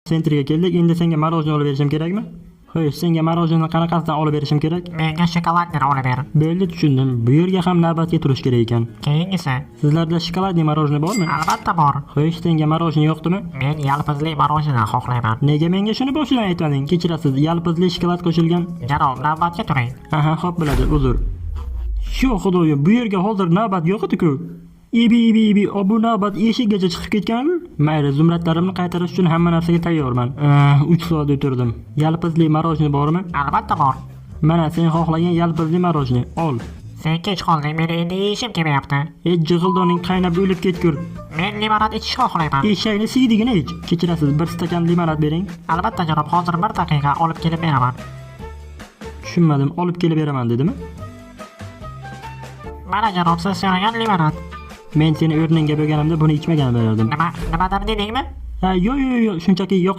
Sentrga keldik. Endi senga marojna olib berishim kerakmi? Xo'sh, senga marojnani qanaqasidan olib berishim kerak? Menga shokoladni olib ber. Bo'ldi, tushundim. Bu yerga ham navbatga turish kerak ekan. Keyingisi. Sizlarda shokoladli marojna bormi? Albatta bor. Xo'sh, senga marojna yoqdimi? Men yalpizli marojna xohlayman. Nega menga shuni boshidan aytmading? Kechirasiz, yalpizli shokolad qo'shilgan. Janob, navbatga turing. Aha, xo'p bo'ladi, uzr. Shu xudoyo, bu yerga hozir navbat yo'q edi-ku. Ibi, bu navbat eshikgacha chiqib ketgan-ku. Mayli, zumradlarimni qaytarish uchun hamma narsaga tayyorman. 3 soat o'tirdim. Yalpizli marojna bormi? Albatta bor. Mana sen xohlagan yalpizli marojna, ol. Sen kech qolding, meni endi yeyishim kelyapti. Jig'ildoning qaynab o'lib ketgur. Men limonad ichish xohlayman. Eshakni siydigina ich. Kechirasiz, bir stakan limonad bering. Albatta janob, hozir 1 daqiqa olib kelib beraman. Tushunmadim, olib kelib beraman dedimi? Mana janob, siz so'ragan limonad. Men seni o'rningga bo'lganimda buni ichmagan bo'lardim. Nimadir dedingmi? Yo'q, shunchaki yo'q.